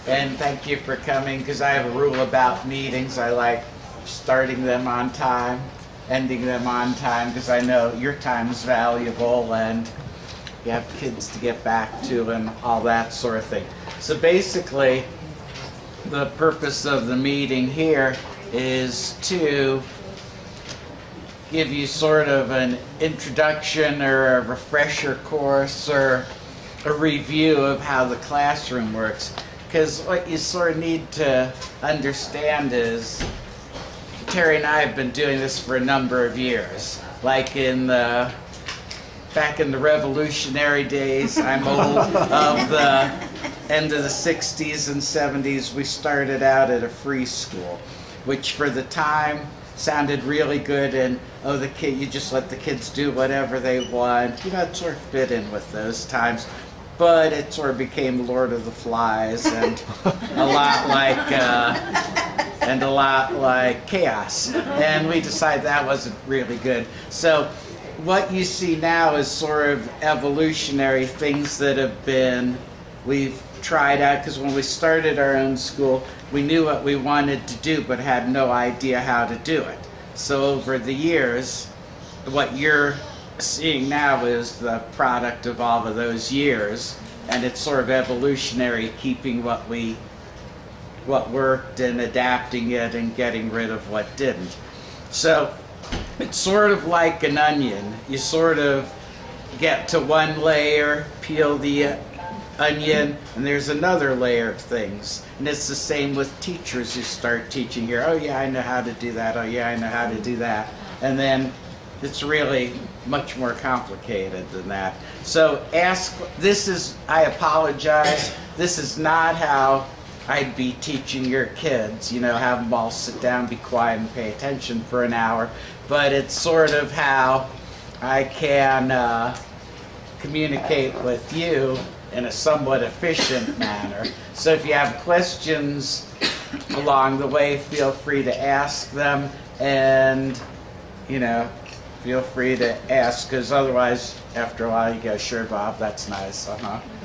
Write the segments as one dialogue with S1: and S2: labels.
S1: And thank you for coming, because I have a rule about meetings. I like starting them on time, ending them on time, because I know your time is valuable and you have kids to get back to and all that sort of thing. So basically, the purpose of the meeting here is to give you sort of an introduction or a refresher course or a review of how the classroom works. Because what you sort of need to understand is, Terry and I have been doing this for a number of years. Like back in the revolutionary days, I'm old, of the end of the 60s and 70s, we started out at a free school, which for the time sounded really good, and you just let the kids do whatever they want. You know, it sort of fit in with those times. But it sort of became Lord of the Flies and a lot like Chaos. And we decided that wasn't really good. So what you see now is sort of evolutionary things that we've tried out, because when we started our own school, we knew what we wanted to do but had no idea how to do it. So over the years, what you're seeing now is the product of all of those years, and it's sort of evolutionary, keeping what worked and adapting it and getting rid of what didn't. So it's sort of like an onion. You sort of get to one layer, peel the onion, and there's another layer of things. And it's the same with teachers. You start teaching here, oh yeah, I know how to do that, oh yeah, I know how to do that. And then it's really much more complicated than that. So I apologize, this is not how I'd be teaching your kids, you know, have them all sit down, be quiet, and pay attention for an hour. But it's sort of how I can communicate with you in a somewhat efficient manner. So if you have questions along the way, feel free to ask them, and, you know, feel free to ask, because otherwise, after a while, you go, sure, Bob, that's nice,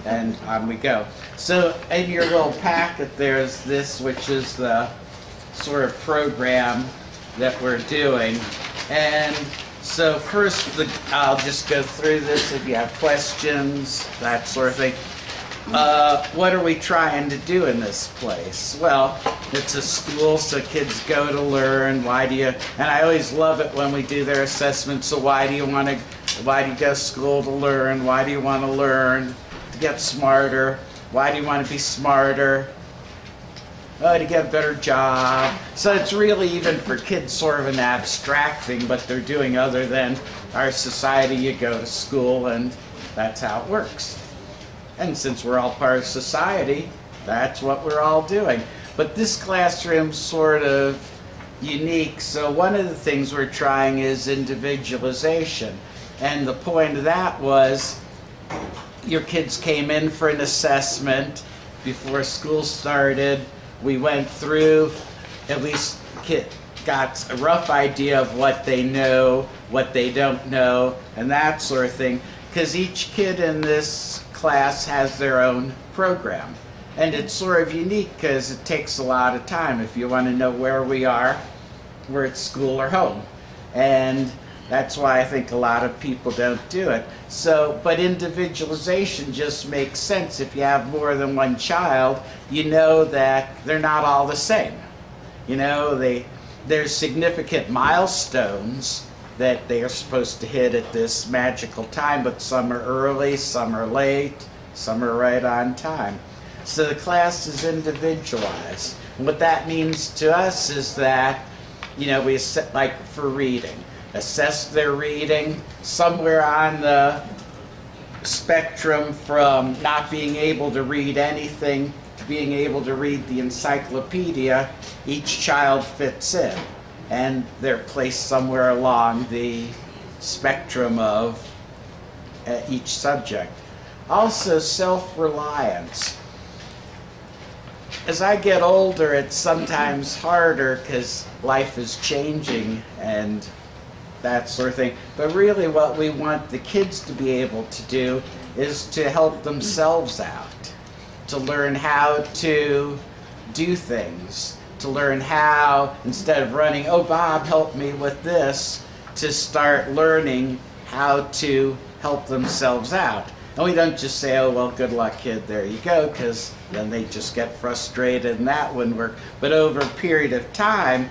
S1: and on we go. So in your little packet, there's this, which is the sort of program that we're doing. And so first, I'll just go through this if you have questions, that sort of thing. What are we trying to do in this place? Well, it's a school, so kids go to learn. And I always love it when we do their assessments. So why do you go to school to learn? Why do you want to learn? To get smarter. Why do you want to be smarter? To get a better job. So it's really, even for kids, sort of an abstract thing, but they're doing other than our society. You go to school and that's how it works. And since we're all part of society, that's what we're all doing. But this classroom's sort of unique. So one of the things we're trying is individualization. And the point of that was, your kids came in for an assessment before school started. We went through, at least got a rough idea of what they know, what they don't know, and that sort of thing. Because each kid in this class has their own program. And it's sort of unique because it takes a lot of time if you want to know where we are, we're at school or home. And that's why I think a lot of people don't do it. So, but individualization just makes sense. If you have more than one child, you know that they're not all the same. You know, there's significant milestones that they are supposed to hit at this magical time, but some are early, some are late, some are right on time. So the class is individualized. And what that means to us is that, you know, we set, like for reading, assess their reading somewhere on the spectrum from not being able to read anything to being able to read the encyclopedia. Each child fits in, and they're placed somewhere along the spectrum of each subject. Also, self-reliance. As I get older, it's sometimes harder because life is changing and that sort of thing. But really what we want the kids to be able to do is to help themselves out. to learn how to do things, to learn how, instead of running, oh Bob, help me with this, to start learning how to help themselves out. And we don't just say, oh, well, good luck, kid, there you go, because then they just get frustrated and that wouldn't work. But over a period of time,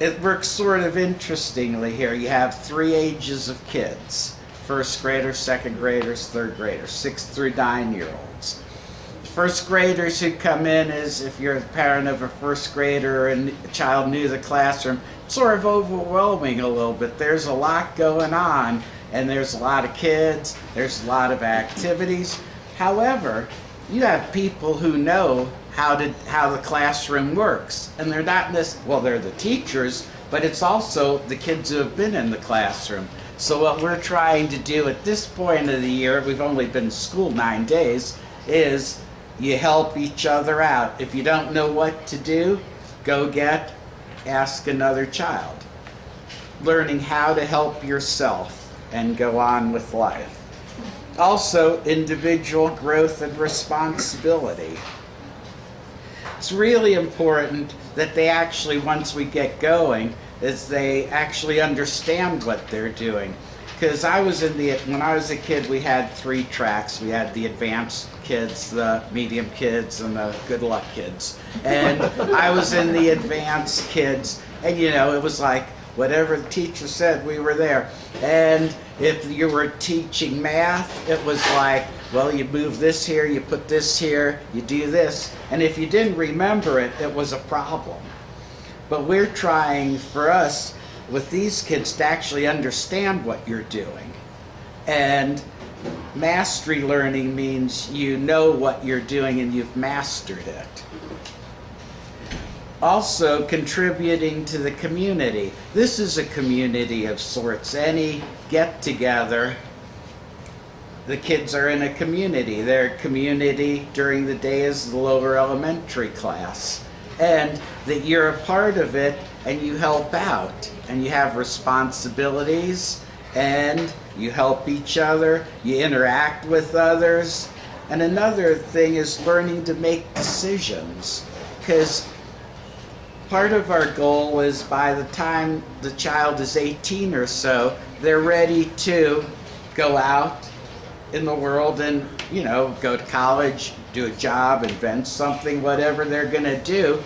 S1: it works sort of interestingly here. You have 3 ages of kids: first graders, second graders, third graders, 6 through 9-year-olds. First graders who come in is, if you're the parent of a first grader and a child new to the classroom, sort of overwhelming a little bit. There's a lot going on, and there's a lot of kids, there's a lot of activities. However, you have people who know how the classroom works, and they're not well, they're the teachers, but it's also the kids who have been in the classroom. So what we're trying to do at this point of the year, we've only been in school 9 days, is you help each other out. If you don't know what to do, go ask another child. Learning how to help yourself and go on with life. Also, individual growth and responsibility. It's really important that they actually, once we get going, is they actually understand what they're doing. Because when I was a kid, we had 3 tracks. We had the advanced kids, the medium kids, and the good luck kids. And I was in the advanced kids, and it was like whatever the teacher said, we were there. And if you were teaching math, it was like, well, you move this here, you put this here, you do this. And if you didn't remember it, it was a problem. But we're trying, for us, with these kids, to actually understand what you're doing. And mastery learning means you know what you're doing and you've mastered it. Also, contributing to the community. This is a community of sorts. Any get-together, the kids are in a community. Their community during the day is the lower elementary class. And that you're a part of it and you help out and you have responsibilities and you help each other, you interact with others. And another thing is learning to make decisions, because part of our goal is by the time the child is 18 or so, they're ready to go out in the world and, go to college, do a job, invent something, whatever they're going to do,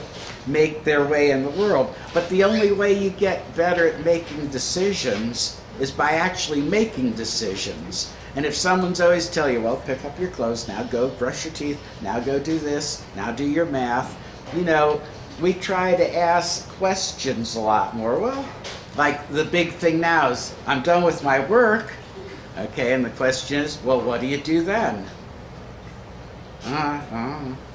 S1: make their way in the world. But the only way you get better at making decisions is by actually making decisions. And if someone's always telling you, well, pick up your clothes, now go brush your teeth, now go do this, now do your math, we try to ask questions a lot more. Well, like the big thing now is, I'm done with my work. Okay, and the question is, well, what do you do then?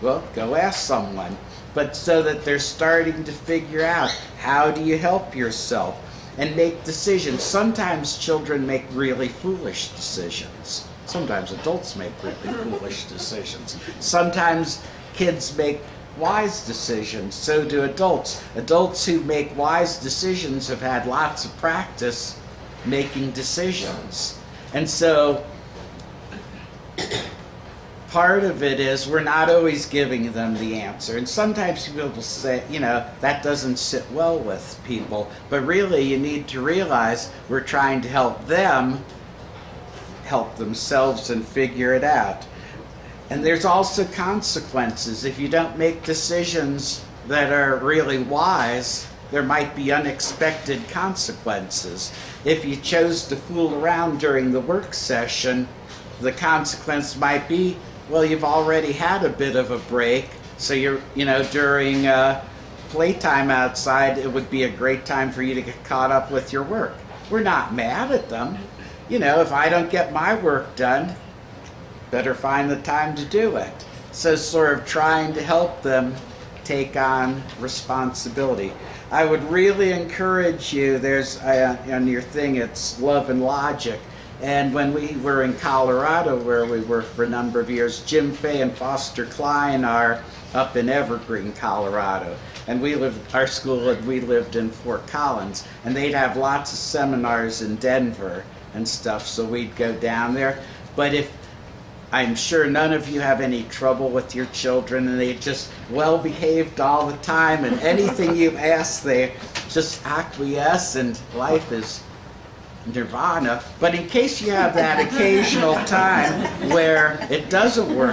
S1: Well, go ask someone. But so that they're starting to figure out, how do you help yourself and make decisions. Sometimes children make really foolish decisions. Sometimes adults make really foolish decisions. Sometimes kids make wise decisions. So do adults. Adults who make wise decisions have had lots of practice making decisions. And so part of it is we're not always giving them the answer. And sometimes people will say, that doesn't sit well with people. But really, you need to realize we're trying to help them help themselves and figure it out. And there's also consequences. If you don't make decisions that are really wise, there might be unexpected consequences. If you chose to fool around during the work session, the consequence might be, well, you've already had a bit of a break, so during playtime outside, it would be a great time for you to get caught up with your work. We're not mad at them. If I don't get my work done, better find the time to do it. So sort of trying to help them take on responsibility. I would really encourage you, there's on your thing, it's Love and Logic. And when we were in Colorado, where we were for a number of years, Jim Fay and Foster Klein are up in Evergreen, Colorado. And we lived in Fort Collins. And they'd have lots of seminars in Denver and stuff, so we'd go down there. But if I'm sure none of you have any trouble with your children, and they just well behaved all the time, and anything you ask, they just acquiesce, and life is nirvana. But in case you have that occasional time where it doesn't work,